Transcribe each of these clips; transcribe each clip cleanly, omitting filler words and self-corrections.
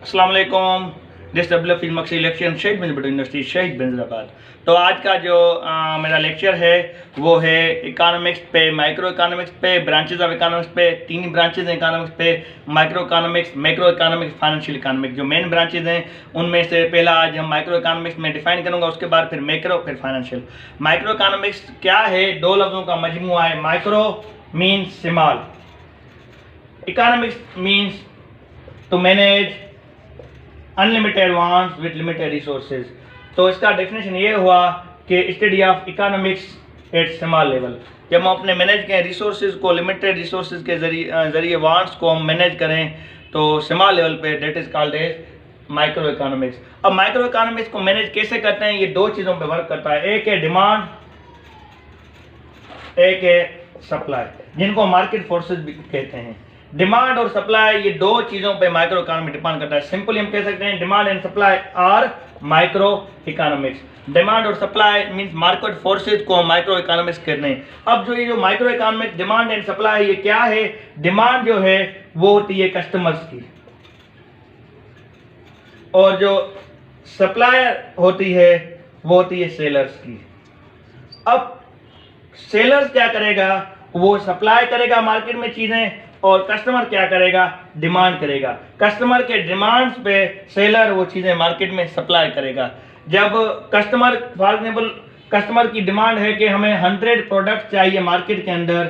अस्सलाम वालेकुम। This W field Maksi election शहीद बेंजर यूनिवर्सिटी शहीद बेंजराबाद। तो आज का जो मेरा लेक्चर है वो है इकोनॉमिक्स पे, माइक्रो इकोनॉमिक्स पे, ब्रांचेज ऑफ इकोनॉमिक्स पे। तीन ब्रांचेज हैं इकोनॉमिक्स पे, micro economics, macro economics, financial economics. जो मेन ब्रांचेज हैं उनमें से पहला आज हम माइक्रो इकोनॉमिक्स में डिफाइन करूंगा, उसके बाद फिर मैक्रो, फिर फाइनेंशियल। माइक्रो इकोनॉमिक्स क्या है? दो लफ्ज़ों का मजमूआ है। Micro means small, economics means to manage unlimited wants with limited resources. तो इसका डेफिनेशन ये हुआ कि study of economics at small level. जब हम अपने मैनेज करें रिसोर्सेज को, लिमिटेड रिसोर्सेज के जरिए वांट्स को हम मैनेज करें तो स्मॉल लेवल पे, that is called as micro economics. अब माइक्रो इकोनॉमिक्स को मैनेज कैसे करते हैं? ये दो चीज़ों पे वर्क करता है। एक है डिमांड, एक है सप्लाई, जिनको मार्केट फोर्सेज भी कहते हैं। डिमांड और सप्लाई, ये दो चीजों पे माइक्रो इकोनॉमी डिपेंड करता है। सिंपली हम कह सकते हैं demand and supply are micro economics. Demand और सप्लाई मींस मार्केट फोर्सेज को माइक्रो इकोनॉमिक्स कहते हैं। अब जो ये जो micro economics demand and supply, ये क्या है? डिमांड जो है वो होती है कस्टमर्स की, और जो सप्लाई होती है वो होती है सेलर्स की। अब सेलर्स क्या करेगा? वो सप्लाई करेगा मार्केट में चीजें, और कस्टमर क्या करेगा? डिमांड करेगा। कस्टमर के डिमांड्स पे सेलर वो चीजें मार्केट में सप्लाई करेगा। जब कस्टमर, फॉर एग्जाम्पल कस्टमर की डिमांड है कि हमें 100 प्रोडक्ट चाहिए मार्केट के अंदर,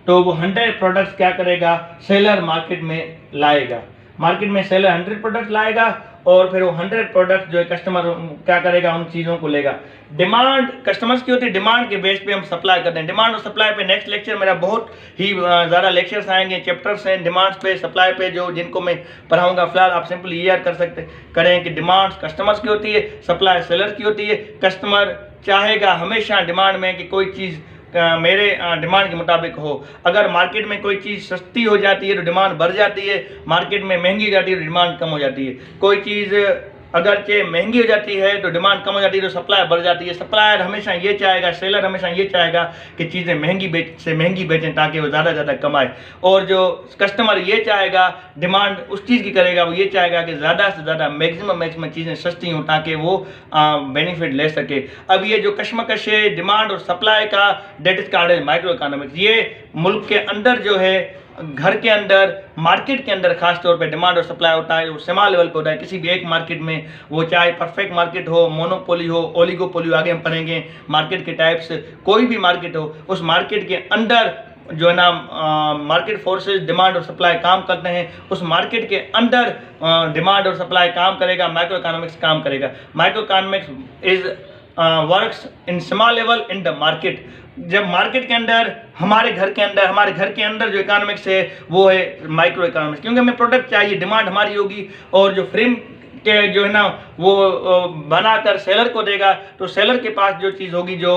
तो वो 100 प्रोडक्ट्स क्या करेगा? सेलर मार्केट में लाएगा। मार्केट में सेलर 100 प्रोडक्ट लाएगा, और फिर वो 100 प्रोडक्ट जो है कस्टमर क्या करेगा? उन चीज़ों को लेगा। डिमांड कस्टमर्स की होती है, डिमांड के बेस पे हम सप्लाई करते हैं। डिमांड और सप्लाई पे नेक्स्ट लेक्चर मेरा बहुत ही ज़्यादा लेक्चर्स आएंगे, चैप्टर्स हैं डिमांड्स पे, सप्लाई पे, जो जिनको मैं पढ़ाऊंगा। फिलहाल आप सिंपली याद कर सकते करें कि डिमांड कस्टमर्स की होती है, सप्लाई सेलर की होती है। कस्टमर चाहेगा हमेशा डिमांड में कि कोई चीज़ मेरे डिमांड के मुताबिक हो। अगर मार्केट में कोई चीज़ सस्ती हो जाती है तो डिमांड बढ़ जाती है, मार्केट में महंगी हो जाती है तो डिमांड कम हो जाती है। कोई चीज़ अगरचे महंगी हो जाती है तो डिमांड कम हो जाती है, तो सप्लाई बढ़ जाती है। सप्लायर हमेशा ये चाहेगा, सेलर हमेशा ये चाहेगा कि चीज़ें महंगी बेचें ताकि वो ज़्यादा कमाए। और जो कस्टमर ये चाहेगा, डिमांड उस चीज़ की करेगा, वो ये चाहेगा कि ज़्यादा से ज़्यादा मैक्सिमम चीज़ें सस्ती हों ताकि वो बेनिफिट ले सके। अब ये जो कशमकश है डिमांड और सप्लाई का, that is called micro economics. ये मुल्क के अंदर जो है, घर के अंदर, मार्केट के अंदर खास तौर पे डिमांड और सप्लाई होता है, वो स्मॉल लेवल पे होता है। किसी भी एक मार्केट में, वो चाहे परफेक्ट मार्केट हो, मोनोपोली हो, ओलिगोपोली हो, आगे हम पढ़ेंगे मार्केट के टाइप्स, कोई भी मार्केट हो, उस मार्केट के अंदर जो है ना मार्केट फोर्सेस डिमांड और सप्लाई काम करते हैं। उस मार्केट के अंदर डिमांड और सप्लाई काम करेगा, माइक्रो इकोनॉमिक्स काम करेगा। Micro economics is works in small level in the market. जब मार्केट के अंदर, हमारे घर के अंदर जो इकोनॉमिक्स है वो है माइक्रो इकोनॉमिक्स, क्योंकि हमें प्रोडक्ट चाहिए, डिमांड हमारी होगी, और जो फ्रेम के जो है ना वो बनाकर सेलर को देगा, तो सेलर के पास जो चीज़ होगी, जो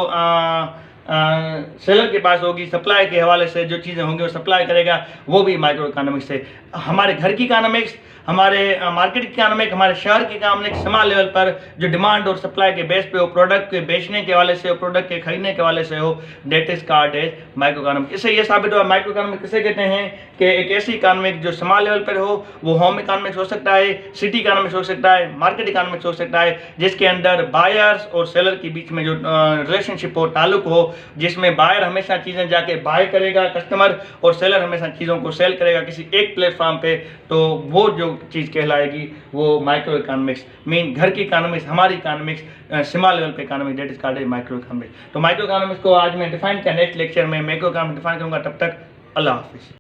सेलर के पास होगी, सप्लाई के हवाले से जो चीज़ें होंगी वो सप्लाई करेगा, वो भी माइक्रो इकोनॉमिक्स है। हमारे घर की इकोनॉमिक्स, हमारे मार्केट की इकोनॉमिक्स, हमारे शहर की इकोनॉमिक्स स्मॉल लेवल पर जो डिमांड और सप्लाई के बेस पे हो, प्रोडक्ट के बेचने के हवाले से हो, प्रोडक्ट के खरीदने के हवाले से हो, that is called as micro economics. इससे ये साबित हुआ माइक्रो इकोनॉमिक्स किसे कहते हैं कि एक ऐसी इकोनॉमिक जो स्मॉल लेवल पर हो, वो होम इकोनॉमिक्स हो सकता है, सिटी इकोनॉमिक्स हो सकता है, मार्केट इकोनॉमिक्स हो सकता है, जिसके अंदर बायर्स और सेलर के बीच में जो रिलेशनशिप हो, ताल्लुक हो, जिसमें बायर हमेशा चीज़ें जाके बाय करेगा कस्टमर, और सेलर हमेशा चीज़ों को सेल करेगा किसी एक प्लेटफॉर्म पे, तो वो जो चीज़ कहलाएगी वो माइक्रो इकोनॉमिक्स मीन घर की इकोनॉमिक्स, हमारी इकोनॉमिक्स स्मॉल लेवल पे economics, that is called micro economics. तो माइक्रो इकोनॉमिक्स को आज मैं डिफाइन किया, नेक्स्ट लेक्चर में मैक्रो इकोनॉमिक्स डिफाइन करूंगा। तब तक अल्लाह हाफिज़।